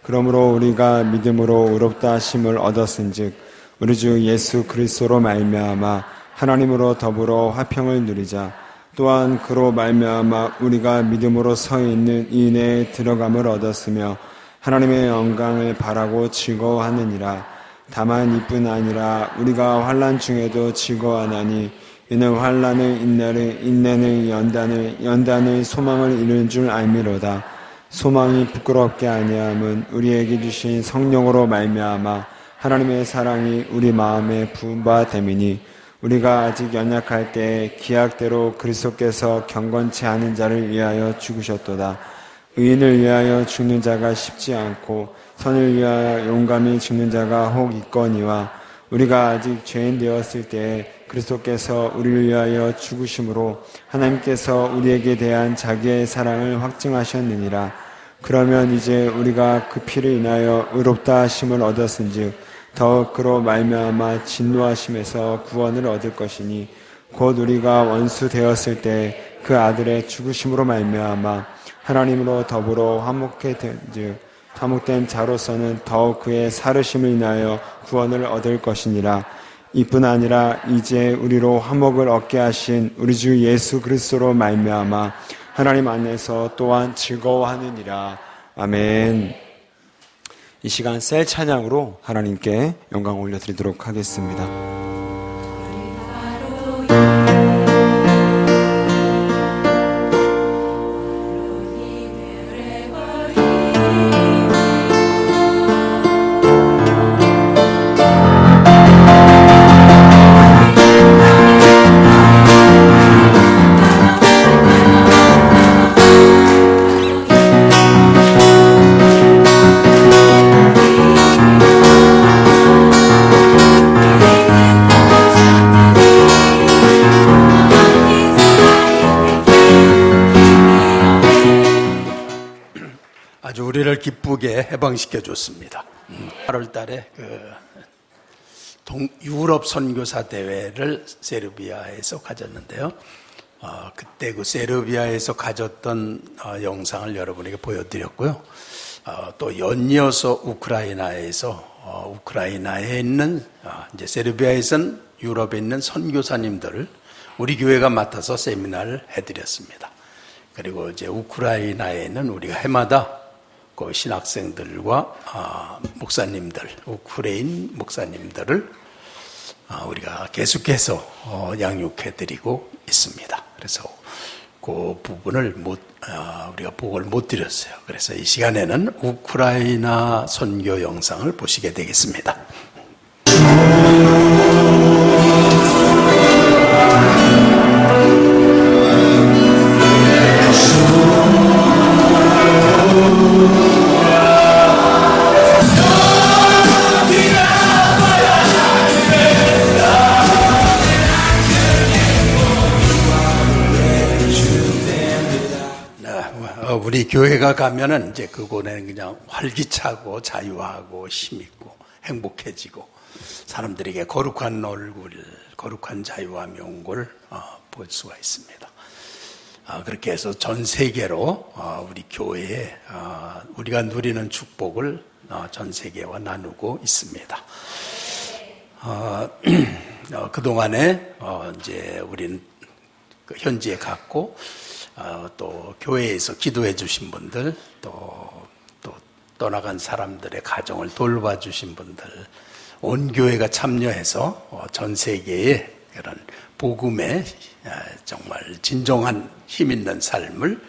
그러므로 우리가 믿음으로 의롭다 하심을 얻었은즉 우리 주 예수 그리스도로 말미암아 하나님으로 더불어 화평을 누리자. 또한 그로 말미암아 우리가 믿음으로 서 있는 이 은혜에 들어감을 얻었으며 하나님의 영광을 바라고 즐거워하느니라. 다만 이뿐 아니라 우리가 환난 중에도 즐거워하나니 이는 환난의 인내를, 인내는 연단을, 연단의 소망을 이루는 줄 알미로다. 소망이 부끄럽게 아니함은 우리에게 주신 성령으로 말미암아 하나님의 사랑이 우리 마음에 부은 바 됨이니 우리가 아직 연약할 때 기약대로 그리스도께서 경건치 않은 자를 위하여 죽으셨도다. 의인을 위하여 죽는 자가 쉽지 않고 선을 위하여 용감히 죽는 자가 혹 있거니와 우리가 아직 죄인 되었을 때 그리스도께서 우리를 위하여 죽으심으로 하나님께서 우리에게 대한 자기의 사랑을 확증하셨느니라. 그러면 이제 우리가 그 피를 인하여 의롭다 하심을 얻었은즉 더욱 그로 말미암아 진노하심에서 구원을 얻을 것이니 곧 우리가 원수 되었을 때 그 아들의 죽으심으로 말미암아 하나님으로 더불어 화목된 자로서는 더욱 그의 살으심을 인하여 구원을 얻을 것이니라. 이뿐 아니라 이제 우리로 화목을 얻게 하신 우리 주 예수 그리스도로 말미암아 하나님 안에서 또한 즐거워하느니라. 아멘. 이 시간 셀 찬양으로 하나님께 영광 올려드리도록 하겠습니다. 우리를 기쁘게 해방시켜 줬습니다. 8월 달에 유럽 선교사 대회를 세르비아에서 가졌는데요. 그때 그 세르비아에서 가졌던 영상을 여러분에게 보여드렸고요. 또 연이어서 우크라이나에 있는 이제 세르비아에선 유럽에 있는 선교사님들을 우리 교회가 맡아서 세미나를 해드렸습니다. 그리고 이제 우크라이나에는 우리가 해마다 그 신학생들과 목사님들, 우크레인 목사님들을 우리가 계속해서 양육해드리고 있습니다. 그래서 그 부분을 우리가 보고를 못 드렸어요. 그래서 이 시간에는 우크라이나 선교 영상을 보시게 되겠습니다. 우리 교회가 가면은 이제 그곳에는 그냥 활기차고 자유하고 힘있고 행복해지고 사람들에게 거룩한 얼굴, 거룩한 자유와 명골 볼 수가 있습니다. 그렇게 해서 전 세계로 우리 교회에 우리가 누리는 축복을 전 세계와 나누고 있습니다. 그동안에 이제 우리는 현지에 갔고 또 교회에서 기도해 주신 분들, 또 떠나간 사람들의 가정을 돌봐 주신 분들, 온 교회가 참여해서 전 세계에 그런 복음의 정말 진정한 힘 있는 삶을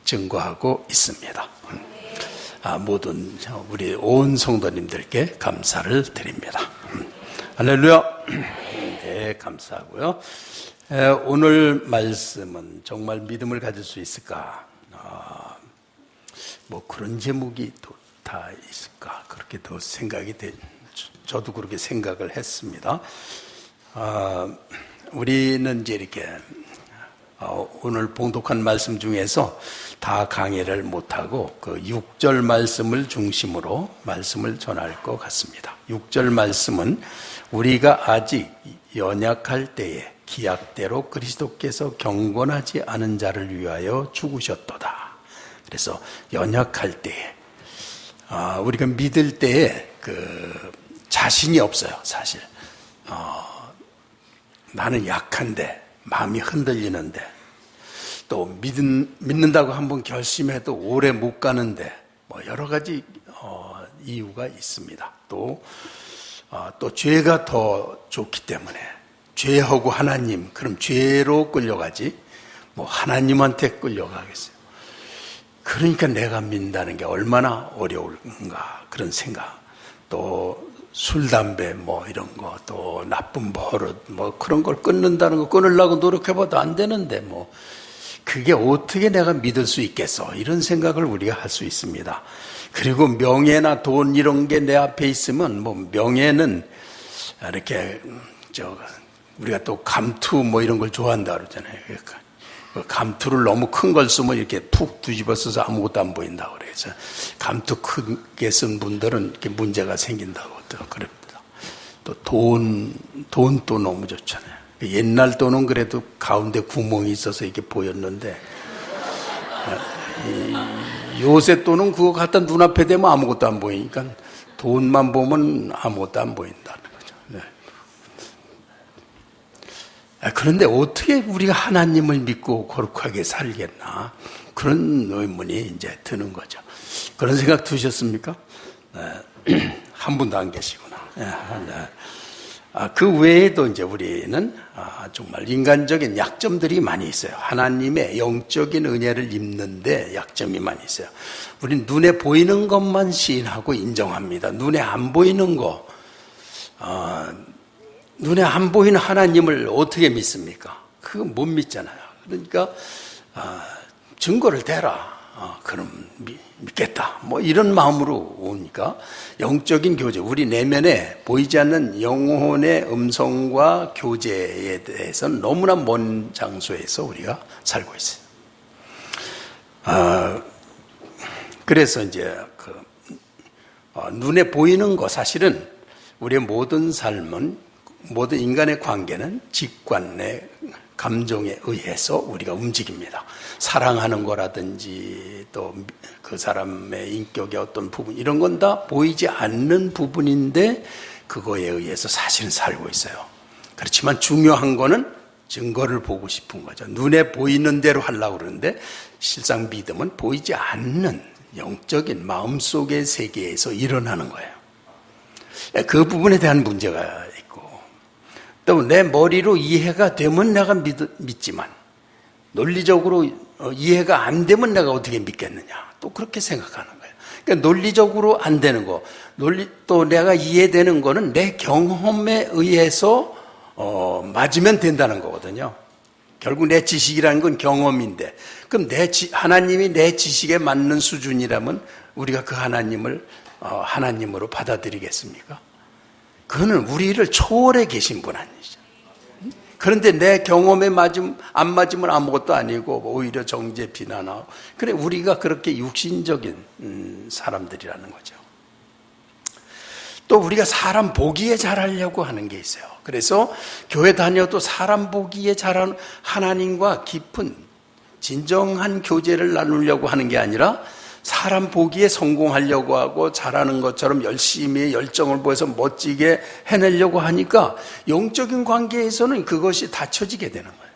증거하고 있습니다. 모든 우리 온 성도님들께 감사를 드립니다. 할렐루야. 네, 감사하고요. 오늘 말씀은 정말 믿음을 가질 수 있을까? 뭐 그런 제목이 또 다 있을까? 그렇게 또 저도 그렇게 생각을 했습니다. 우리는 이제 이렇게 오늘 봉독한 말씀 중에서 다 강의를 못하고 그 6절 말씀을 중심으로 말씀을 전할 것 같습니다. 6절 말씀은 우리가 아직 연약할 때에 기약대로 그리스도께서 경건하지 않은 자를 위하여 죽으셨도다. 그래서 연약할 때에 우리가 믿을 때에 자신이 없어요, 사실. 나는 약한데, 마음이 흔들리는데, 또 믿는다고 한번 결심해도 오래 못 가는데, 뭐 여러 가지 이유가 있습니다. 또 죄가 더 좋기 때문에, 죄하고 하나님, 그럼 죄로 끌려가지, 뭐 하나님한테 끌려가겠어요. 그러니까 내가 믿는다는 게 얼마나 어려울까, 그런 생각. 또 술, 담배 뭐 이런 거, 또 나쁜 버릇 뭐 그런 걸 끊는다는 거, 끊으려고 노력해봐도 안 되는데 뭐 그게 어떻게 내가 믿을 수 있겠어, 이런 생각을 우리가 할 수 있습니다. 그리고 명예나 돈 이런 게 내 앞에 있으면, 뭐 명예는 이렇게 우리가 또 감투 뭐 이런 걸 좋아한다 그러잖아요. 그러니까 감투를 너무 큰 걸 쓰면 이렇게 푹 뒤집어 써서 아무것도 안 보인다고 그래서 감투 크게 쓴 분들은 이렇게 문제가 생긴다고 또 그럽니다. 또 돈도 너무 좋잖아요. 옛날 돈은 그래도 가운데 구멍이 있어서 이렇게 보였는데, 요새 돈은 그거 갖다 눈앞에 대면 아무것도 안 보이니까 돈만 보면 아무것도 안 보인다는 거죠. 네. 그런데 어떻게 우리가 하나님을 믿고 거룩하게 살겠나, 그런 의문이 이제 드는 거죠. 그런 생각 드셨습니까? 한 분도 안 계시구나. 그 외에도 이제 우리는 정말 인간적인 약점들이 많이 있어요. 하나님의 영적인 은혜를 입는데 약점이 많이 있어요. 우리는 눈에 보이는 것만 시인하고 인정합니다. 눈에 안 보이는 거, 눈에 안 보이는 하나님을 어떻게 믿습니까? 그거 못 믿잖아요. 그러니까 증거를 대라. 그럼 믿겠다. 뭐 이런 마음으로 오니까 영적인 교제, 우리 내면에 보이지 않는 영혼의 음성과 교제에 대해서는 너무나 먼 장소에서 우리가 살고 있어요. 그래서 이제 눈에 보이는 거, 사실은 우리의 모든 삶은, 모든 인간의 관계는 직관의 감정에 의해서 우리가 움직입니다. 사랑하는 거라든지 또 그 사람의 인격의 어떤 부분, 이런 건 다 보이지 않는 부분인데 그거에 의해서 사실은 살고 있어요. 그렇지만 중요한 거는 증거를 보고 싶은 거죠. 눈에 보이는 대로 하려고 그러는데 실상 믿음은 보이지 않는 영적인 마음속의 세계에서 일어나는 거예요. 그 부분에 대한 문제가 있고, 또 내 머리로 이해가 되면 내가 믿지만 논리적으로 이해가 안 되면 내가 어떻게 믿겠느냐, 또 그렇게 생각하는 거예요. 그러니까 논리적으로 안 되는 거, 또 내가 이해되는 거는 내 경험에 의해서 맞으면 된다는 거거든요. 결국 내 지식이라는 건 경험인데, 그럼 하나님이 내 지식에 맞는 수준이라면 우리가 그 하나님을 하나님으로 받아들이겠습니까? 그거는 우리를 초월해 계신 분 아니죠. 그런데 내 경험에 안 맞으면 아무것도 아니고 오히려 정죄 비난하고, 그래 우리가 그렇게 육신적인 사람들이라는 거죠. 또 우리가 사람 보기에 잘하려고 하는 게 있어요. 그래서 교회 다녀도 사람 보기에 잘하는, 하나님과 깊은 진정한 교제를 나누려고 하는 게 아니라 사람 보기에 성공하려고 하고 잘하는 것처럼 열심히 열정을 보여서 멋지게 해내려고 하니까 영적인 관계에서는 그것이 닫혀지게 되는 거예요.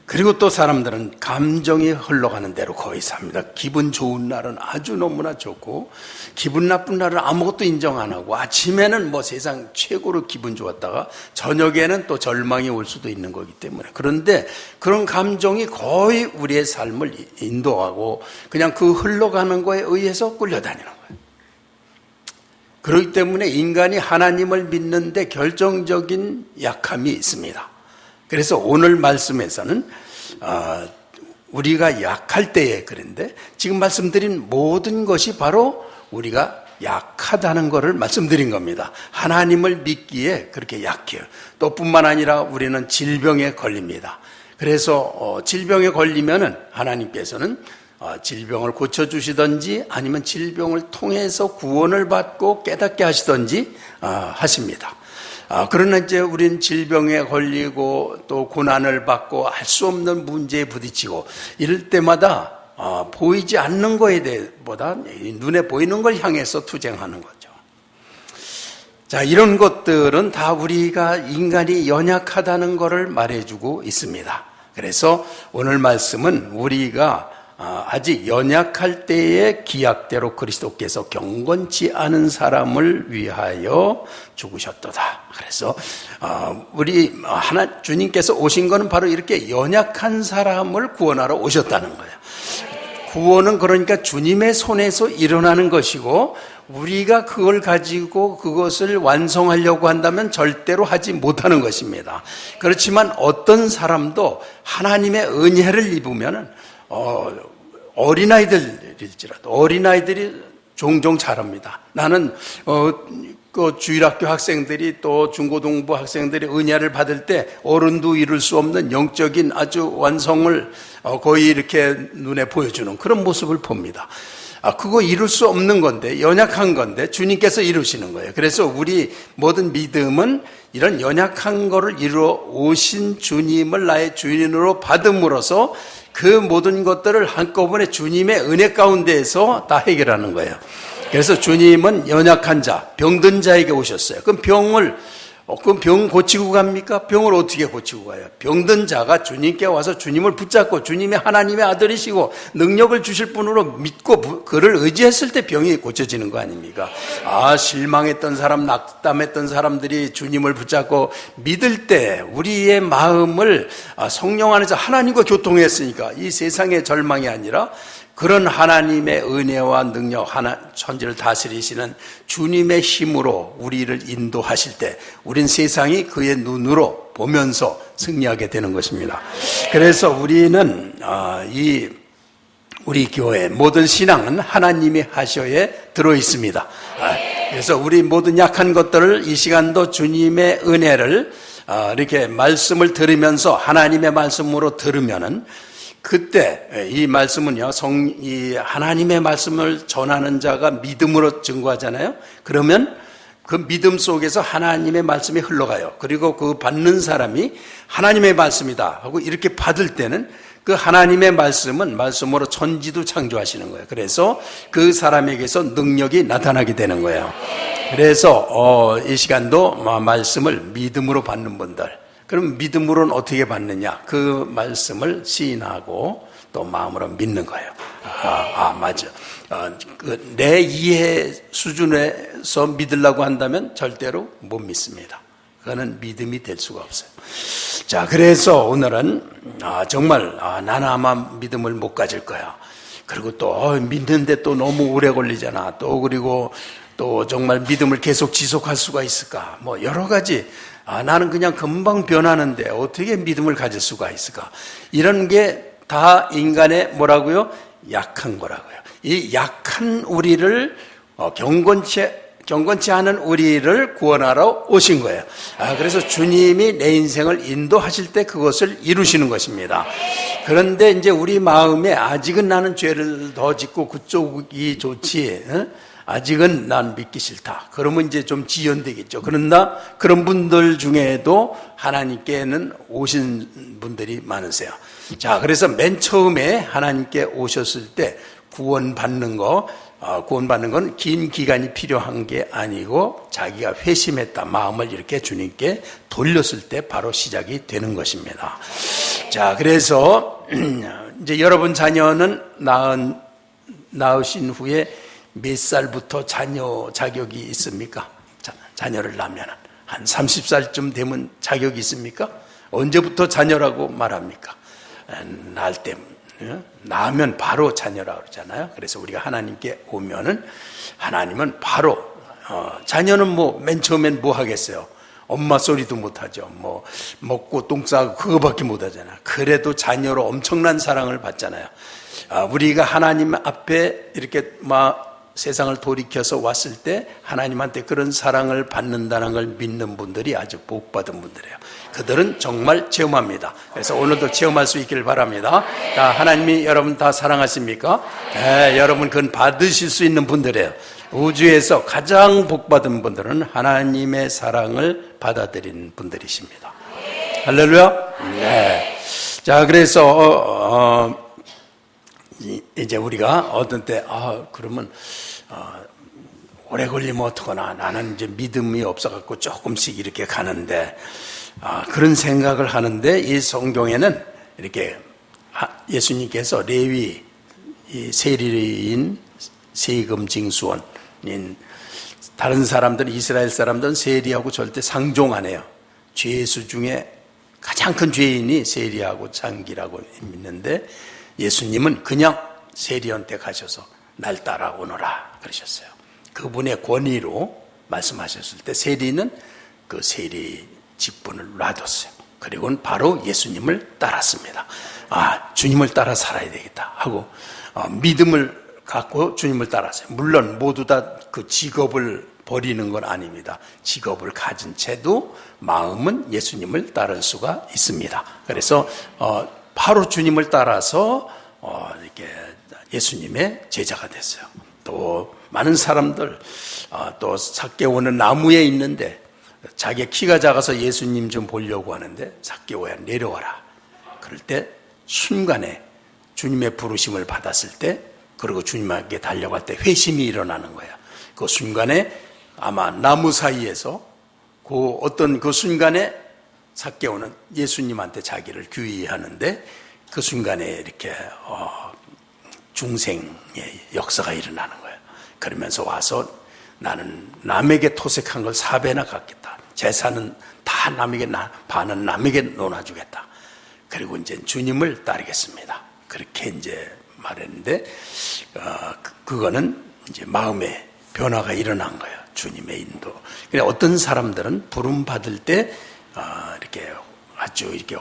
그리고 또 사람들은 감정이 흘러가는 대로 거의 삽니다. 기분 좋은 날은 아주 너무나 좋고, 기분 나쁜 날은 아무것도 인정 안 하고, 아침에는 뭐 세상 최고로 기분 좋았다가 저녁에는 또 절망이 올 수도 있는 거기 때문에. 그런데 그런 감정이 거의 우리의 삶을 인도하고 그냥 그 흘러가는 거에 의해서 끌려다니는 거예요. 그렇기 때문에 인간이 하나님을 믿는데 결정적인 약함이 있습니다. 그래서 오늘 말씀에서는 우리가 약할 때에, 그런데 지금 말씀드린 모든 것이 바로 우리가 약하다는 것을 말씀드린 겁니다. 하나님을 믿기에 그렇게 약해요. 또 뿐만 아니라 우리는 질병에 걸립니다. 그래서 질병에 걸리면은 하나님께서는 질병을 고쳐주시든지 아니면 질병을 통해서 구원을 받고 깨닫게 하시든지 하십니다. 그러나 이제 우린 질병에 걸리고 또 고난을 받고 할 수 없는 문제에 부딪히고 이럴 때마다 보이지 않는 거에 대해보다 눈에 보이는 걸 향해서 투쟁하는 거죠. 자, 이런 것들은 다 우리가 인간이 연약하다는 것을 말해주고 있습니다. 그래서 오늘 말씀은 우리가 아직 연약할 때의 기약대로 그리스도께서 경건치 않은 사람을 위하여 죽으셨도다. 그래서 우리 주님께서 오신 것은 바로 이렇게 연약한 사람을 구원하러 오셨다는 거예요. 구원은 그러니까 주님의 손에서 일어나는 것이고 우리가 그걸 가지고 그것을 완성하려고 한다면 절대로 하지 못하는 것입니다. 그렇지만 어떤 사람도 하나님의 은혜를 입으면 어린아이들이 종종 잘합니다. 나는 그 주일학교 학생들이 또 중고등부 학생들이 은혜를 받을 때 어른도 이룰 수 없는 영적인 아주 완성을 거의 이렇게 눈에 보여주는 그런 모습을 봅니다. 그거 이룰 수 없는 건데, 연약한 건데 주님께서 이루시는 거예요. 그래서 우리 모든 믿음은 이런 연약한 거를 이루어 오신 주님을 나의 주인으로 받음으로써 그 모든 것들을 한꺼번에 주님의 은혜 가운데에서 다 해결하는 거예요. 그래서 주님은 연약한 자, 병든 자에게 오셨어요. 그럼 병 고치고 갑니까? 병을 어떻게 고치고 가요? 병든 자가 주님께 와서 주님을 붙잡고 주님이 하나님의 아들이시고 능력을 주실 분으로 믿고 그를 의지했을 때 병이 고쳐지는 거 아닙니까? 실망했던 사람, 낙담했던 사람들이 주님을 붙잡고 믿을 때 우리의 마음을 성령 안에서 하나님과 교통했으니까 이 세상의 절망이 아니라 그런 하나님의 은혜와 능력, 천지를 다스리시는 주님의 힘으로 우리를 인도하실 때 우린 세상이 그의 눈으로 보면서 승리하게 되는 것입니다. 그래서 우리는 우리 교회 모든 신앙은 하나님이 하셔에 들어 있습니다. 그래서 우리 모든 약한 것들을 이 시간도 주님의 은혜를 이렇게 말씀을 들으면서 하나님의 말씀으로 들으면은 그때 이 말씀은요, 이 하나님의 말씀을 전하는 자가 믿음으로 증거하잖아요. 그러면 그 믿음 속에서 하나님의 말씀이 흘러가요. 그리고 그 받는 사람이 하나님의 말씀이다 하고 이렇게 받을 때는 그 하나님의 말씀은 말씀으로 천지도 창조하시는 거예요. 그래서 그 사람에게서 능력이 나타나게 되는 거예요. 그래서 이 시간도 말씀을 믿음으로 받는 분들, 그럼 믿음으로는 어떻게 받느냐? 그 말씀을 시인하고 또 마음으로 믿는 거예요. 맞아. 내 이해 수준에서 믿으려고 한다면 절대로 못 믿습니다. 그거는 믿음이 될 수가 없어요. 자, 그래서 오늘은 정말 나는 아마 믿음을 못 가질 거야. 그리고 또 믿는데 또 너무 오래 걸리잖아. 그리고 또 정말 믿음을 계속 지속할 수가 있을까? 여러 가지. 나는 그냥 금방 변하는데 어떻게 믿음을 가질 수가 있을까? 이런 게 다 인간의 뭐라고요? 약한 거라고요. 이 약한 우리를 경건치 않은 우리를 구원하러 오신 거예요. 그래서 주님이 내 인생을 인도하실 때 그것을 이루시는 것입니다. 그런데 이제 우리 마음에 아직은 나는 죄를 더 짓고 그쪽이 좋지, 아직은 난 믿기 싫다. 그러면 이제 좀 지연되겠죠. 그러나 그런 분들 중에도 하나님께는 오신 분들이 많으세요. 자, 그래서 맨 처음에 하나님께 오셨을 때 구원받는 건 긴 기간이 필요한 게 아니고 자기가 회심했다. 마음을 이렇게 주님께 돌렸을 때 바로 시작이 되는 것입니다. 자, 그래서 이제 여러분 자녀는 낳으신 후에 몇 살부터 자녀 자격이 있습니까? 자녀를 낳으면 한 30살쯤 되면 자격이 있습니까? 언제부터 자녀라고 말합니까? 낳을 때, 낳으면 바로 자녀라고 그러잖아요. 그래서 우리가 하나님께 오면은 하나님은 바로 자녀는 맨 처음엔 뭐 하겠어요? 엄마 소리도 못하죠. 먹고 똥 싸고 그거밖에 못하잖아요. 그래도 자녀로 엄청난 사랑을 받잖아요. 우리가 하나님 앞에 이렇게 세상을 돌이켜서 왔을 때 하나님한테 그런 사랑을 받는다는 걸 믿는 분들이 아주 복받은 분들이에요. 그들은 정말 체험합니다. 그래서 오늘도 체험할 수 있기를 바랍니다. 하나님이 여러분 다 사랑하십니까? 네, 여러분 그건 받으실 수 있는 분들이에요. 우주에서 가장 복받은 분들은 하나님의 사랑을 받아들인 분들이십니다. 할렐루야. 네. 자, 그래서 이제 우리가 어떤 때, 그러면, 오래 걸리면 어떡하나. 나는 이제 믿음이 없어갖고 조금씩 이렇게 가는데, 그런 생각을 하는데, 이 성경에는 이렇게 예수님께서 레위, 이 세리인 세금 징수원인 다른 사람들은, 이스라엘 사람들은 세리하고 절대 상종 안 해요. 죄수 중에 가장 큰 죄인이 세리하고 장기라고 믿는데, 예수님은 그냥 세리한테 가셔서 날 따라오너라 그러셨어요. 그분의 권위로 말씀하셨을 때 세리는 그 세리 직분을 놔뒀어요. 그리고는 바로 예수님을 따랐습니다. 주님을 따라 살아야 되겠다 하고 믿음을 갖고 주님을 따랐어요. 물론 모두 다 그 직업을 버리는 건 아닙니다. 직업을 가진 채도 마음은 예수님을 따를 수가 있습니다. 그래서 바로 주님을 따라서 이렇게 예수님의 제자가 됐어요. 또 많은 사람들, 또 삭개오는 나무에 있는데 자기 키가 작아서 예수님 좀 보려고 하는데, 삭개오야 내려와라. 그럴 때 순간에 주님의 부르심을 받았을 때, 그리고 주님에게 달려갈 때 회심이 일어나는 거예요. 그 순간에 아마 나무 사이에서 어떤 그 순간에 삭개오는 예수님한테 자기를 귀의하는데, 그 순간에 이렇게 중생의 역사가 일어나는 거예요. 그러면서 와서 나는 남에게 토색한 걸 4배나 갚겠다. 재산은 다 남에게, 반은 남에게 놓아주겠다. 그리고 이제 주님을 따르겠습니다. 그렇게 이제 말했는데, 그거는 이제 마음의 변화가 일어난 거예요. 주님의 인도. 그래서 어떤 사람들은 부름 받을 때, 이렇게 아주 이렇게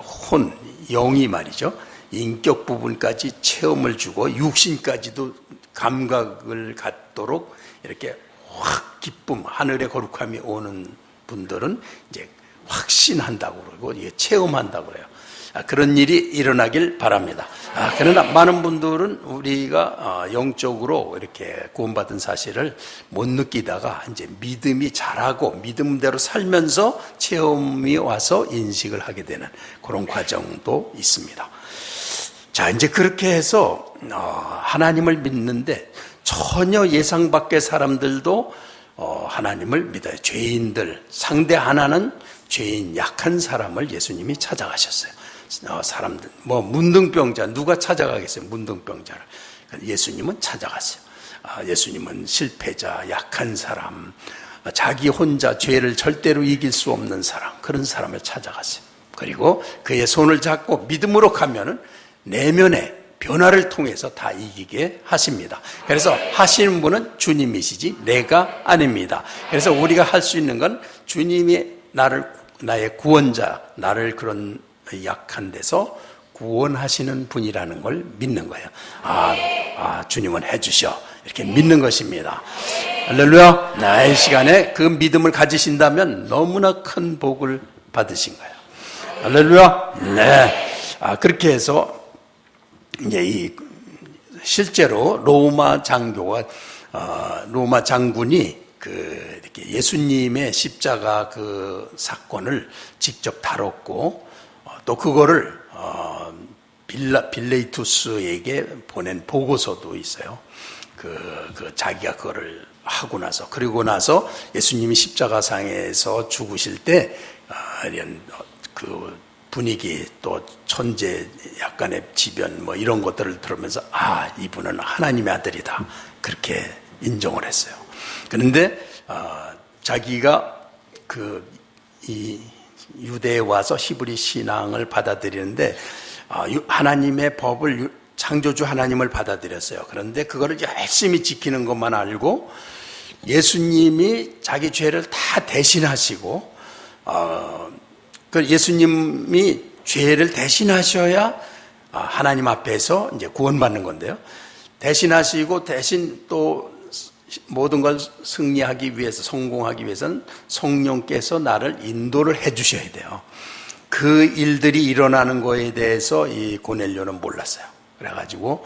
영이 말이죠. 인격 부분까지 체험을 주고 육신까지도 감각을 갖도록 이렇게 확 기쁨, 하늘의 거룩함이 오는 분들은 이제 확신한다고 그러고, 이게 체험한다고 그래요. 그런 일이 일어나길 바랍니다. 그러나 많은 분들은 우리가 영적으로 이렇게 구원받은 사실을 못 느끼다가 이제 믿음이 자라고 믿음대로 살면서 체험이 와서 인식을 하게 되는 그런 과정도 있습니다. 자, 이제 그렇게 해서 하나님을 믿는데 전혀 예상 밖의 사람들도 하나님을 믿어요. 죄인들, 상대 하나는 죄인 약한 사람을 예수님이 찾아가셨어요. 사람들, 문둥병자, 누가 찾아가겠어요? 문둥병자를. 예수님은 찾아갔어요. 예수님은 실패자, 약한 사람, 자기 혼자 죄를 절대로 이길 수 없는 사람, 그런 사람을 찾아갔어요. 그리고 그의 손을 잡고 믿음으로 가면은 내면의 변화를 통해서 다 이기게 하십니다. 그래서 하시는 분은 주님이시지 내가 아닙니다. 그래서 우리가 할 수 있는 건 주님이 나의 구원자, 나를 그런 약한 데서 구원하시는 분이라는 걸 믿는 거예요. 주님은 해주셔. 이렇게 믿는 것입니다. 할렐루야. 나의 시간에 그 믿음을 가지신다면 너무나 큰 복을 받으신 거예요. 할렐루야. 네. 그렇게 해서 이제 실제로 로마 장군이 이렇게 예수님의 십자가 그 사건을 직접 다뤘고, 또 그거를 빌레이투스에게 보낸 보고서도 있어요. 자기가 그거를 하고 나서, 그리고 나서 예수님이 십자가상에서 죽으실 때 이런 그 분위기, 또 천재 약간의 지변 이런 것들을 들으면서 이분은 하나님의 아들이다, 그렇게 인정을 했어요. 그런데 자기가 이 유대에 와서 히브리 신앙을 받아들이는데 하나님의 법을, 창조주 하나님을 받아들였어요. 그런데 그거를 열심히 지키는 것만 알고 예수님이 자기 죄를 다 대신하시고, 예수님이 죄를 대신하셔야 하나님 앞에서 이제 구원받는 건데요. 대신하시고 대신 또 모든 걸 승리하기 위해서, 성공하기 위해서는 성령께서 나를 인도를 해 주셔야 돼요. 그 일들이 일어나는 거에 대해서 이 고넬료는 몰랐어요. 그래가지고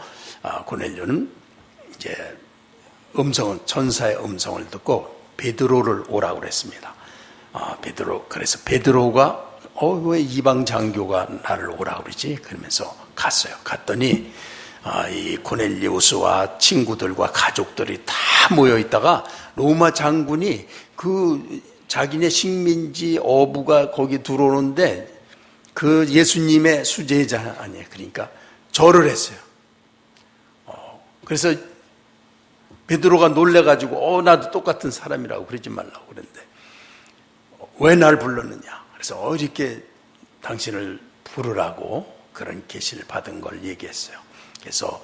고넬료는 이제 천사의 음성을 듣고 베드로를 오라고 그랬습니다. 그래서 베드로가 왜 이방 장교가 나를 오라고 그러지? 그러면서 갔어요. 갔더니 이 고넬리우스와 친구들과 가족들이 다 모여 있다가 로마 장군이 그 자기네 식민지 어부가 거기 들어오는데 그 예수님의 수제자 아니에요. 그러니까 절을 했어요. 그래서 베드로가 놀래가지고 나도 똑같은 사람이라고 그러지 말라고 그랬는데 왜 날 불렀느냐. 그래서 이렇게 당신을 부르라고 그런 계시를 받은 걸 얘기했어요. 그래서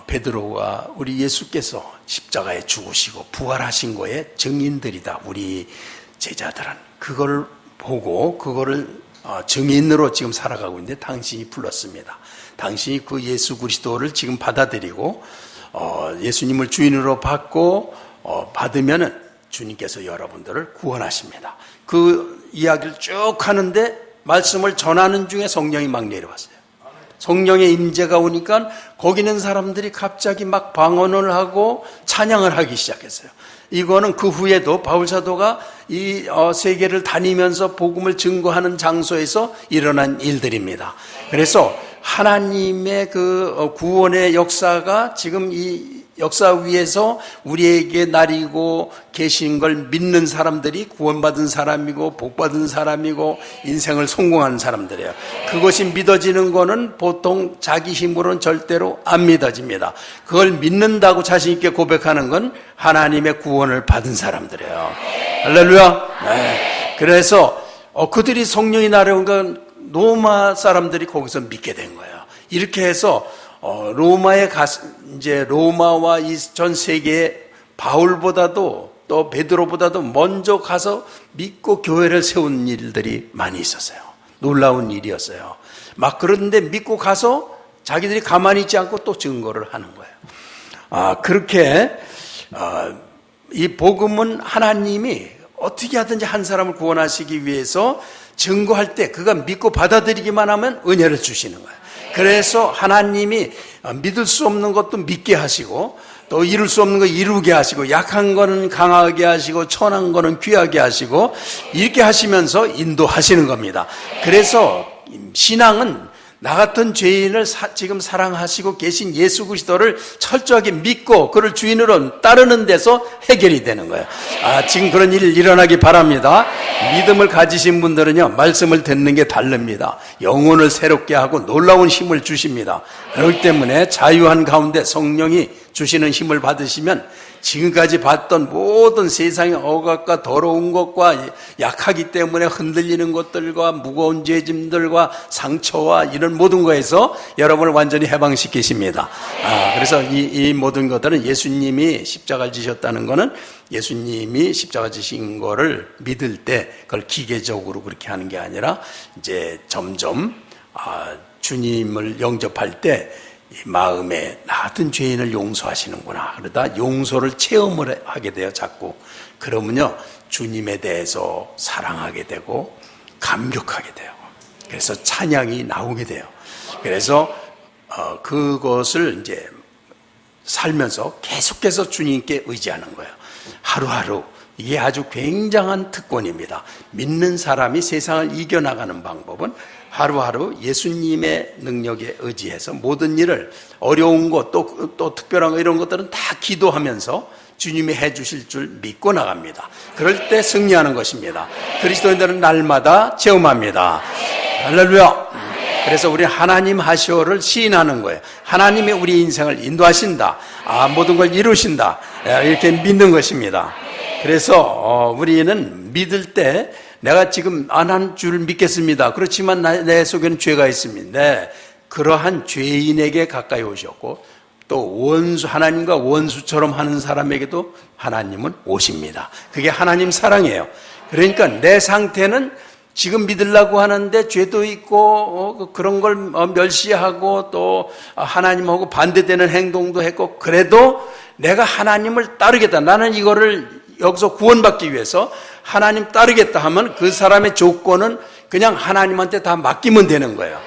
베드로가 우리 예수께서 십자가에 죽으시고 부활하신 거에 증인들이다. 우리 제자들은 그걸 보고 그거를 증인으로 지금 살아가고 있는데 당신이 불렀습니다. 당신이 그 예수 그리스도를 지금 받아들이고 예수님을 주인으로 받고 받으면은 주님께서 여러분들을 구원하십니다. 그 이야기를 쭉 하는데 말씀을 전하는 중에 성령이 막 내려왔어요. 성령의 임재가 오니까 거기 있는 사람들이 갑자기 막 방언을 하고 찬양을 하기 시작했어요. 이거는 그 후에도 바울 사도가 이 세계를 다니면서 복음을 증거하는 장소에서 일어난 일들입니다. 그래서 하나님의 그 구원의 역사가 지금 이 역사 위에서 우리에게 나리고 계신 걸 믿는 사람들이 구원받은 사람이고 복받은 사람이고 인생을 성공하는 사람들이에요. 그것이 믿어지는 거는 보통 자기 힘으로는 절대로 안 믿어집니다. 그걸 믿는다고 자신 있게 고백하는 건 하나님의 구원을 받은 사람들이에요. 할렐루야. 네. 그래서 그들이 성령이 나려온 건 로마 사람들이 거기서 믿게 된 거예요. 이렇게 해서 로마에 이제 로마와 이 전 세계에 바울보다도 또 베드로보다도 먼저 가서 믿고 교회를 세운 일들이 많이 있었어요. 놀라운 일이었어요. 막 그런데 믿고 가서 자기들이 가만히 있지 않고 또 증거를 하는 거예요. 그렇게 이 복음은 하나님이 어떻게 하든지 한 사람을 구원하시기 위해서 증거할 때 그가 믿고 받아들이기만 하면 은혜를 주시는 거예요. 그래서 하나님이 믿을 수 없는 것도 믿게 하시고 또 이룰 수 없는 거 이루게 하시고 약한 거는 강하게 하시고 천한 거는 귀하게 하시고 이렇게 하시면서 인도하시는 겁니다. 그래서 신앙은 나 같은 죄인을 지금 사랑하시고 계신 예수 그리스도를 철저하게 믿고 그를 주인으로 따르는 데서 해결이 되는 거예요. 지금 그런 일이 일어나기 바랍니다. 믿음을 가지신 분들은요, 말씀을 듣는 게 다릅니다. 영혼을 새롭게 하고 놀라운 힘을 주십니다. 그렇기 때문에 자유한 가운데 성령이 주시는 힘을 받으시면 지금까지 봤던 모든 세상의 억압과 더러운 것과 약하기 때문에 흔들리는 것들과 무거운 죄짐들과 상처와 이런 모든 거에서 여러분을 완전히 해방시키십니다. 그래서 이 모든 것들은 예수님이 십자가를 지셨다는 거는 예수님이 십자가 지신 거를 믿을 때 그걸 기계적으로 그렇게 하는 게 아니라 이제 점점 주님을 영접할 때 이 마음에 나 같은 죄인을 용서하시는구나. 그러다 용서를 체험을 하게 돼요, 자꾸. 그러면요, 주님에 대해서 사랑하게 되고 감격하게 돼요. 그래서 찬양이 나오게 돼요. 그래서 그것을 이제 살면서 계속해서 주님께 의지하는 거예요. 하루하루. 이게 아주 굉장한 특권입니다. 믿는 사람이 세상을 이겨나가는 방법은 하루하루 예수님의 능력에 의지해서 모든 일을 어려운 것, 또 특별한 것 이런 것들은 다 기도하면서 주님이 해주실 줄 믿고 나갑니다. 그럴 때 승리하는 것입니다. 그리스도인들은 날마다 체험합니다. 할렐루야. 그래서 우리 하나님 하시오를 시인하는 거예요. 하나님이 우리 인생을 인도하신다. 모든 걸 이루신다. 이렇게 믿는 것입니다. 그래서 우리는 믿을 때 내가 지금 안 한 줄 믿겠습니다. 그렇지만 내 속에는 죄가 있습니다. 네, 그러한 죄인에게 가까이 오셨고 또 하나님과 원수처럼 하는 사람에게도 하나님은 오십니다. 그게 하나님 사랑이에요. 그러니까 내 상태는 지금 믿으려고 하는데 죄도 있고 그런 걸 멸시하고 또 하나님하고 반대되는 행동도 했고 그래도 내가 하나님을 따르겠다. 나는 이거를 여기서 구원받기 위해서 하나님 따르겠다 하면 그 사람의 조건은 그냥 하나님한테 다 맡기면 되는 거예요.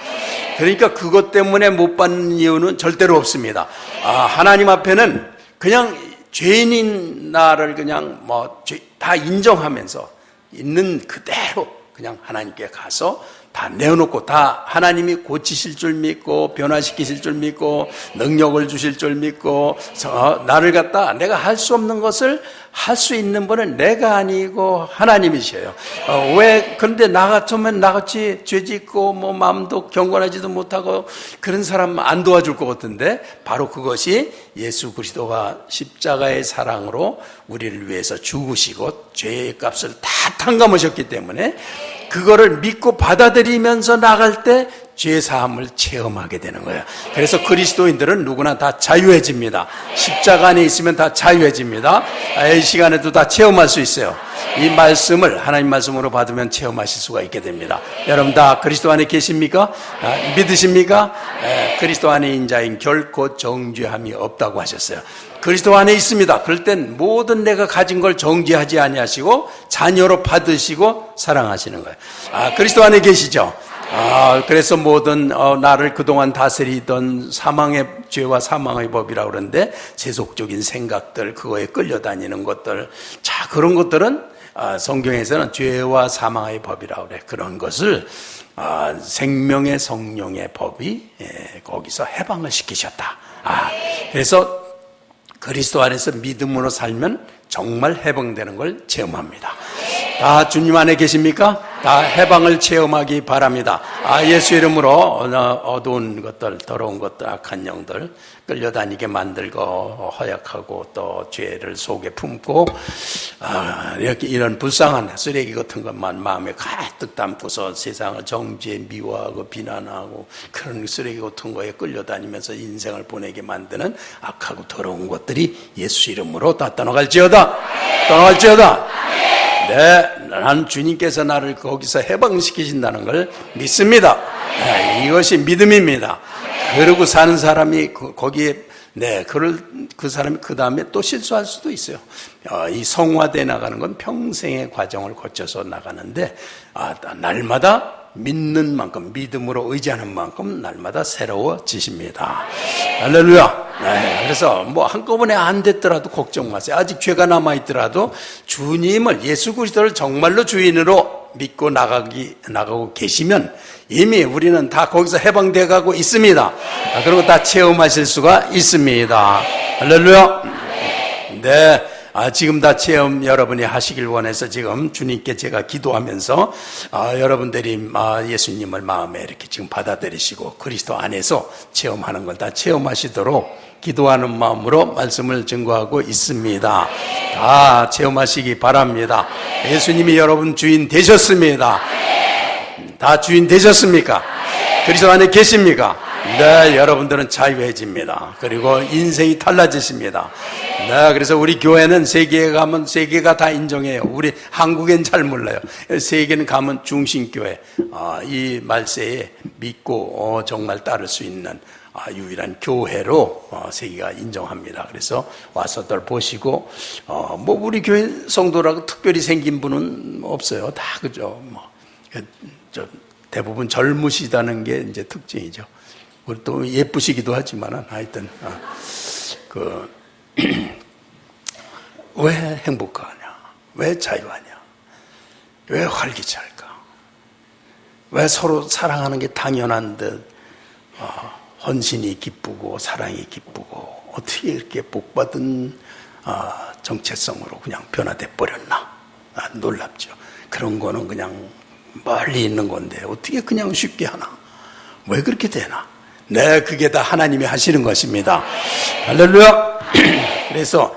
그러니까 그것 때문에 못 받는 이유는 절대로 없습니다. 하나님 앞에는 그냥 죄인인 나를 그냥 다 인정하면서 있는 그대로 그냥 하나님께 가서 다 내어놓고 다 하나님이 고치실 줄 믿고 변화시키실 줄 믿고 능력을 주실 줄 믿고 나를 갖다 내가 할 수 없는 것을 할 수 있는 분은 내가 아니고 하나님이셔요. 왜 그런데 나 같으면 나같이 죄짓고 뭐 마음도 경건하지도 못하고 그런 사람 안 도와줄 것 같은데 바로 그것이 예수 그리스도가 십자가의 사랑으로 우리를 위해서 죽으시고 죄의 값을 다 탕감하셨기 때문에 그거를 믿고 받아들이면서 나갈 때 죄 사함을 체험하게 되는 거예요. 그래서 그리스도인들은 누구나 다 자유해집니다. 십자가 안에 있으면 다 자유해집니다. 이 시간에도 다 체험할 수 있어요. 이 말씀을 하나님 말씀으로 받으면 체험하실 수가 있게 됩니다. 여러분 다 그리스도 안에 계십니까? 믿으십니까? 그리스도 안에 있는 자인 결코 정죄함이 없다고 하셨어요. 그리스도 안에 있습니다. 그럴 땐 모든 내가 가진 걸 정죄하지 아니하시고 자녀로 받으시고 사랑하시는 거예요. 그리스도 안에 계시죠? 그래서 모든 나를 그동안 다스리던 사망의 죄와 사망의 법이라고 그러는데 세속적인 생각들, 그거에 끌려다니는 것들, 자 그런 것들은 성경에서는 죄와 사망의 법이라고 그래. 그런 것을 생명의 성령의 법이 거기서 해방을 시키셨다. 그래서 그리스도 안에서 믿음으로 살면 정말 해방되는 걸 체험합니다. 다 주님 안에 계십니까? 다 해방을 체험하기 바랍니다. 예수 이름으로 어두운 것들, 더러운 것들, 악한 영들 끌려다니게 만들고 허약하고 또 죄를 속에 품고 이렇게 이런 불쌍한 쓰레기 같은 것만 마음에 가득 담고서 세상을 정죄, 미워하고 비난하고 그런 쓰레기 같은 거에 끌려다니면서 인생을 보내게 만드는 악하고 더러운 것들이 예수 이름으로 다 떠나갈지어다. 떠나갈지어다. 네, 난 주님께서 나를 거기서 해방시키신다는 걸 믿습니다. 이것이 믿음입니다. 그러고 사는 사람이 거기에 그 사람이 그 다음에 또 실수할 수도 있어요. 이 성화돼 나가는 건 평생의 과정을 거쳐서 나가는데 날마다 믿는 만큼, 믿음으로 의지하는 만큼 날마다 새로워지십니다. 할렐루야. 그래서 뭐 한꺼번에 안 됐더라도 걱정 마세요. 아직 죄가 남아있더라도 주님을, 예수 그리스도를 정말로 주인으로 믿고 나가고 계시면 이미 우리는 다 거기서 해방되어 가고 있습니다. 그리고 다 체험하실 수가 있습니다. 할렐루야. 네. 지금 다 체험 여러분이 하시길 원해서 지금 주님께 제가 기도하면서 여러분들이 예수님을 마음에 이렇게 지금 받아들이시고 그리스도 안에서 체험하는 걸 다 체험하시도록 기도하는 마음으로 말씀을 증거하고 있습니다. 다 체험하시기 바랍니다. 예수님이 여러분 주인 되셨습니다. 다 주인 되셨습니까? 그리스도 안에 계십니까? 네, 여러분들은 자유해집니다. 그리고 인생이 달라지십니다. 네, 그래서 우리 교회는 세계에 가면 세계가 다 인정해요. 우리 한국엔 잘 몰라요. 세계는 가면 중심교회, 이 말세에 믿고 정말 따를 수 있는 유일한 교회로 세계가 인정합니다. 그래서 와서들 보시고 뭐 우리 교회 성도라고 특별히 생긴 분은 없어요. 다 그죠. 대부분 젊으시다는 게 이제 특징이죠. 또 예쁘시기도 하지만 하여튼 왜 행복하냐? 왜 자유하냐? 왜 활기차할까? 왜 서로 사랑하는 게 당연한 듯 헌신이 기쁘고 사랑이 기쁘고 어떻게 이렇게 복받은 정체성으로 그냥 변화돼 버렸나? 놀랍죠. 그런 거는 그냥 멀리 있는 건데 어떻게 그냥 쉽게 하나? 왜 그렇게 되나? 네, 그게 다 하나님이 하시는 것입니다. 할렐루야. 그래서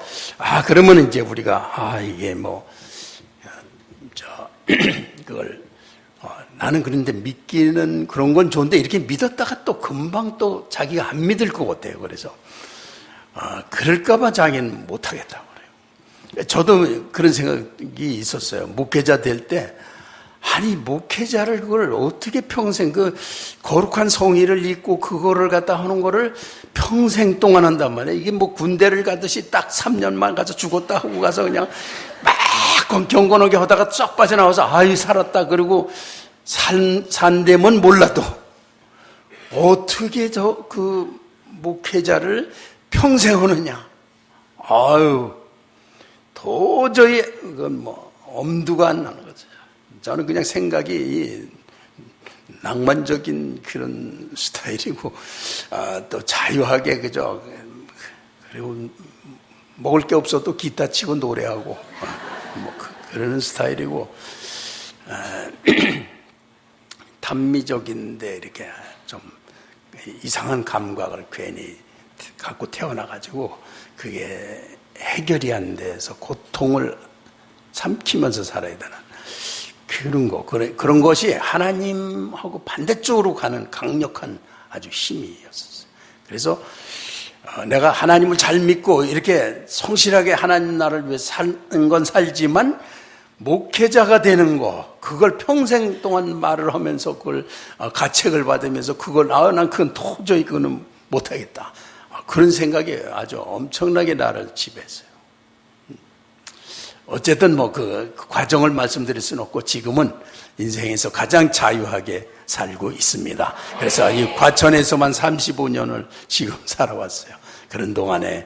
그러면 이제 우리가 이게 그걸 나는 그런데 믿기는 그런 건 좋은데 이렇게 믿었다가 또 금방 또 자기가 안 믿을 것 같아요. 그래서 그럴까봐 자기는 못하겠다고 그래요. 저도 그런 생각이 있었어요. 목회자 될 때 목회자를 그걸 어떻게 평생 거룩한 성의를 잊고 그거를 갖다 하는 거를 평생 동안 한단 말이에요. 이게 군대를 가듯이 딱 3년만 가서 죽었다 하고 가서 그냥 막 경건하게 하다가 쫙 빠져나와서 살았다. 그리고 산다면 몰라도 어떻게 그 목회자를 평생 하느냐. 도저히 그건 엄두가 안 나는 거죠. 저는 그냥 생각이 낭만적인 그런 스타일이고, 또 자유하게, 그죠? 그리고 먹을 게 없어도 기타 치고 노래하고, 그러는 스타일이고, 단미적인데 이렇게 좀 이상한 감각을 괜히 갖고 태어나가지고, 그게 해결이 안 돼서 고통을 삼키면서 살아야 되는 그런 것이 하나님하고 반대쪽으로 가는 강력한 아주 힘이었어요. 그래서 내가 하나님을 잘 믿고 이렇게 성실하게 하나님 나라를 위해 사는 건 살지만 목회자가 되는 거, 그걸 평생 동안 말을 하면서 그걸 가책을 받으면서 그걸 난 그건 도저히 그거는 못하겠다. 그런 생각이 아주 엄청나게 나를 지배했어요. 어쨌든 그 과정을 말씀드릴 수는 없고 지금은 인생에서 가장 자유하게 살고 있습니다. 그래서 이 과천에서만 35년을 지금 살아왔어요. 그런 동안에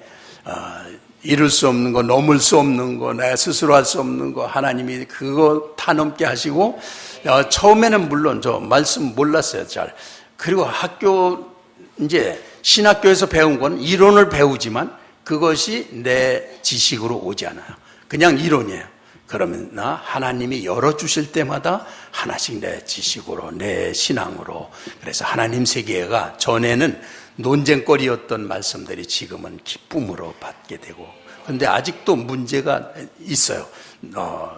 이룰 수 없는 거, 넘을 수 없는 거, 내가 스스로 할 수 없는 거 하나님이 그거 다 넘게 하시고, 처음에는 물론 저 말씀 몰랐어요, 잘. 그리고 학교 이제 신학교에서 배운 건 이론을 배우지만 그것이 내 지식으로 오지 않아요. 그냥 이론이에요. 그러면 하나님이 열어주실 때마다 하나씩 내 지식으로, 내 신앙으로. 그래서 하나님 세계가 전에는 논쟁거리였던 말씀들이 지금은 기쁨으로 받게 되고. 그런데 아직도 문제가 있어요.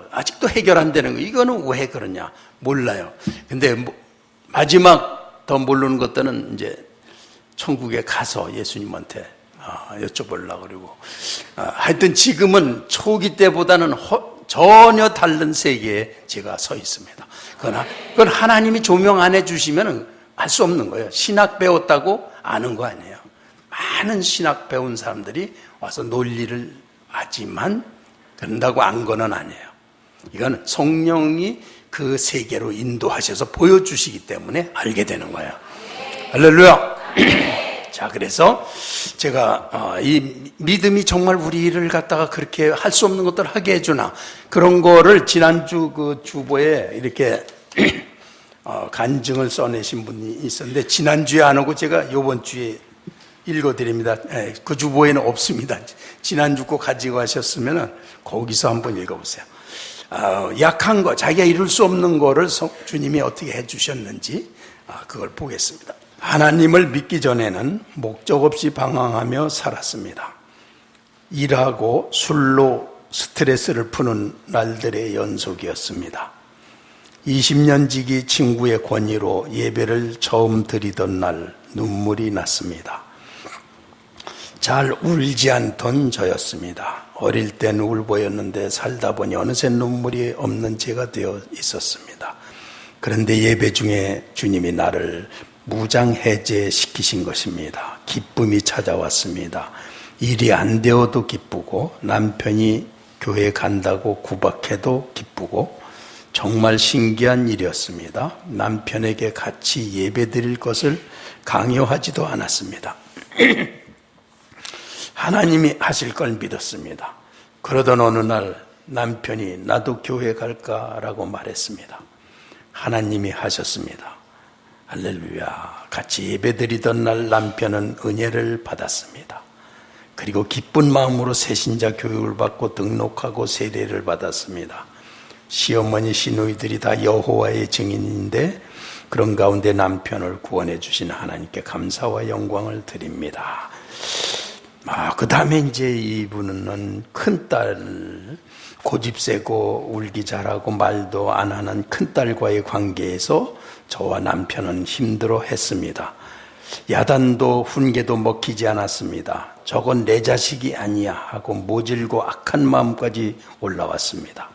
아직도 해결 안 되는 거. 이거는 왜 그러냐? 몰라요. 근데 마지막 더 모르는 것들은 이제 천국에 가서 예수님한테 여쭤보려고 그러고, 하여튼 지금은 초기 때보다는 전혀 다른 세계에 제가 서 있습니다. 그건 하나님이 조명 안 해주시면 할 수 없는 거예요. 신학 배웠다고 아는 거 아니에요. 많은 신학 배운 사람들이 와서 논리를 하지만 그런다고 안 거는 아니에요. 이건 성령이 그 세계로 인도하셔서 보여주시기 때문에 알게 되는 거예요. 할렐루야. 자, 그래서 제가 이 믿음이 정말 우리를 갖다가 그렇게 할 수 없는 것들을 하게 해주나, 그런 거를 지난주 그 주보에 이렇게 간증을 써내신 분이 있었는데 지난주에 안 오고 제가 이번 주에 읽어드립니다. 그 주보에는 없습니다. 지난주 거 가지고 하셨으면 거기서 한번 읽어보세요. 약한 거, 자기가 이룰 수 없는 거를 주님이 어떻게 해주셨는지 그걸 보겠습니다. 하나님을 믿기 전에는 목적 없이 방황하며 살았습니다. 일하고 술로 스트레스를 푸는 날들의 연속이었습니다. 20년 지기 친구의 권유로 예배를 처음 드리던 날 눈물이 났습니다. 잘 울지 않던 저였습니다. 어릴 땐 울보였는데 살다 보니 어느새 눈물이 없는 제가 되어 있었습니다. 그런데 예배 중에 주님이 나를 무장해제시키신 것입니다. 기쁨이 찾아왔습니다. 일이 안 되어도 기쁘고 남편이 교회 간다고 구박해도 기쁘고 정말 신기한 일이었습니다. 남편에게 같이 예배 드릴 것을 강요하지도 않았습니다. 하나님이 하실 걸 믿었습니다. 그러던 어느 날 남편이 나도 교회 갈까라고 말했습니다. 하나님이 하셨습니다. 할렐루야. 같이 예배드리던 날 남편은 은혜를 받았습니다. 그리고 기쁜 마음으로 새신자 교육을 받고 등록하고 세례를 받았습니다. 시어머니 시누이들이 다 여호와의 증인인데 그런 가운데 남편을 구원해 주신 하나님께 감사와 영광을 드립니다. 그 다음에 이제 이분은 큰딸, 고집세고 울기 잘하고 말도 안 하는 큰딸과의 관계에서 저와 남편은 힘들어 했습니다. 야단도 훈계도 먹히지 않았습니다. 저건 내 자식이 아니야 하고 모질고 악한 마음까지 올라왔습니다.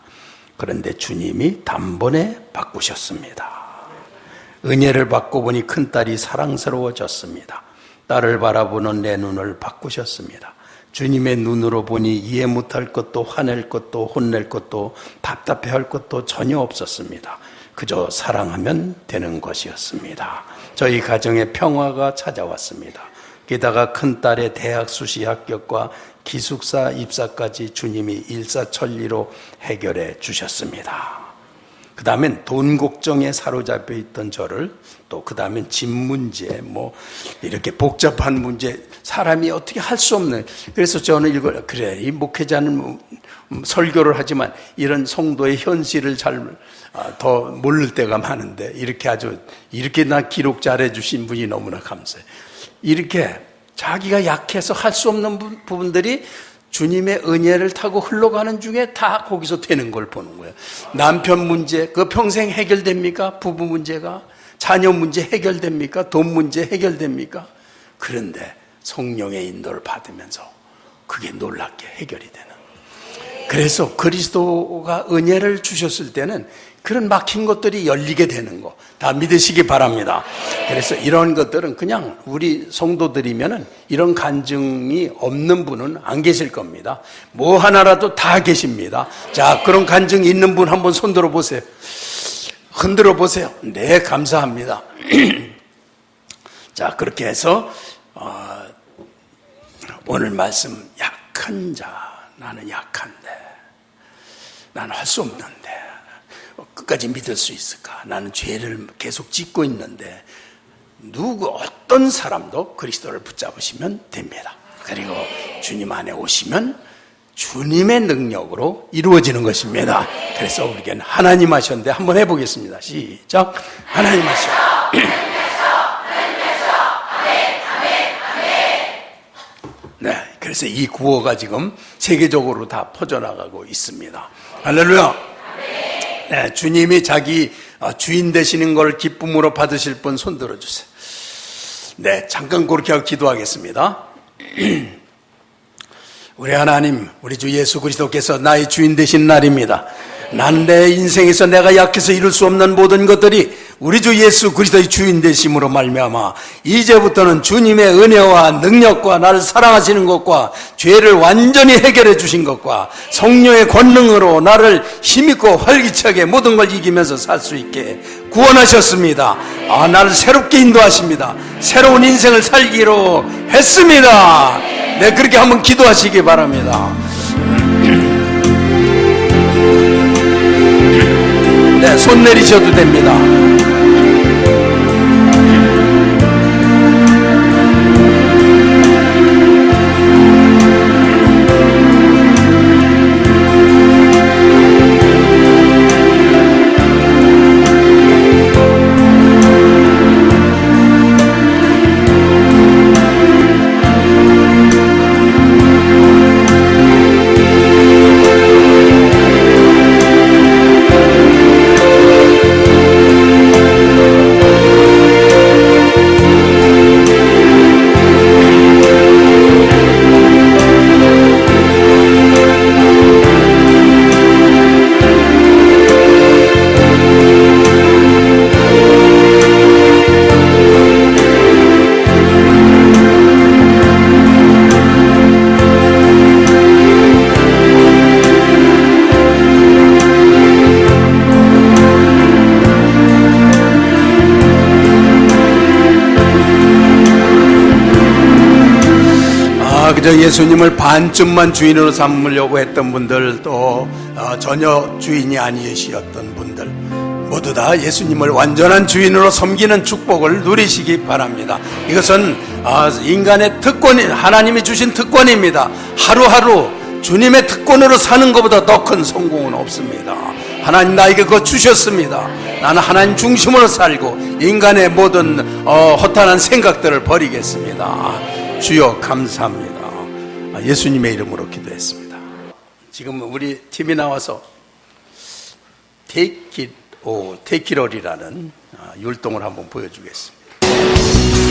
그런데 주님이 단번에 바꾸셨습니다. 은혜를 받고 보니 큰딸이 사랑스러워졌습니다. 딸을 바라보는 내 눈을 바꾸셨습니다. 주님의 눈으로 보니 이해 못할 것도 화낼 것도 혼낼 것도 답답해할 것도 전혀 없었습니다. 그저 사랑하면 되는 것이었습니다. 저희 가정에 평화가 찾아왔습니다. 게다가 큰딸의 대학 수시 합격과 기숙사 입사까지 주님이 일사천리로 해결해 주셨습니다. 그 다음엔 돈 걱정에 사로잡혀 있던 저를, 또 그 다음엔 집 문제, 뭐 이렇게 복잡한 문제, 사람이 어떻게 할 수 없는. 그래서 저는 이걸, 그래, 이 목회자는 설교를 하지만 이런 성도의 현실을 더 모를 때가 많은데, 이렇게 나 기록 잘해 주신 분이 너무나 감사해요. 이렇게 자기가 약해서 할 수 없는 부분들이 주님의 은혜를 타고 흘러가는 중에 다 거기서 되는 걸 보는 거예요. 남편 문제, 그 평생 해결됩니까? 부부 문제가? 자녀 문제 해결됩니까? 돈 문제 해결됩니까? 그런데 성령의 인도를 받으면서 그게 놀랍게 해결이 되는. 그래서 그리스도가 은혜를 주셨을 때는 그런 막힌 것들이 열리게 되는 거 다 믿으시기 바랍니다. 그래서 이런 것들은 그냥 우리 성도들이면은 이런 간증이 없는 분은 안 계실 겁니다. 뭐 하나라도 다 계십니다. 자, 그런 간증 있는 분 한번 손들어 보세요. 흔들어 보세요. 네, 감사합니다. 자, 그렇게 해서 오늘 말씀, 약한 자, 나는 약한데, 나는 할 수 없는데 끝까지 믿을 수 있을까? 나는 죄를 계속 짓고 있는데, 어떤 사람도 그리스도를 붙잡으시면 됩니다. 그리고 주님 안에 오시면 주님의 능력으로 이루어지는 것입니다. 그래서 우리에게는 하나님 하셨는데 한번 해보겠습니다. 시작. 하나님 하셔. 네, 그래서 이 구호가 지금 세계적으로 다 퍼져나가고 있습니다. 할렐루야. 네, 주님이 자기 주인 되시는 걸 기쁨으로 받으실 분 손 들어주세요. 네, 잠깐 그렇게 하고 기도하겠습니다. 우리 하나님, 우리 주 예수 그리스도께서 나의 주인 되신 날입니다. 난 내 인생에서 내가 약해서 이룰 수 없는 모든 것들이 우리 주 예수 그리스도의 주인 되심으로 말미암아 이제부터는 주님의 은혜와 능력과 나를 사랑하시는 것과 죄를 완전히 해결해 주신 것과 성령의 권능으로 나를 힘있고 활기차게 모든 걸 이기면서 살 수 있게 구원하셨습니다. 나를 새롭게 인도하십니다. 새로운 인생을 살기로 했습니다. 네, 그렇게 한번 기도하시기 바랍니다. 네, 손 내리셔도 됩니다. 그저 예수님을 반쯤만 주인으로 삼으려고 했던 분들, 또 전혀 주인이 아니시었던 분들, 모두 다 예수님을 완전한 주인으로 섬기는 축복을 누리시기 바랍니다. 이것은 인간의 특권이, 하나님이 주신 특권입니다. 하루하루 주님의 특권으로 사는 것보다 더 큰 성공은 없습니다. 하나님 나에게 그거 주셨습니다. 나는 하나님 중심으로 살고 인간의 모든 허탄한 생각들을 버리겠습니다. 주여 감사합니다. 예수님의 이름으로 기도했습니다. 지금 우리 팀이 나와서 Take it all이라는 율동을 한번 보여주겠습니다.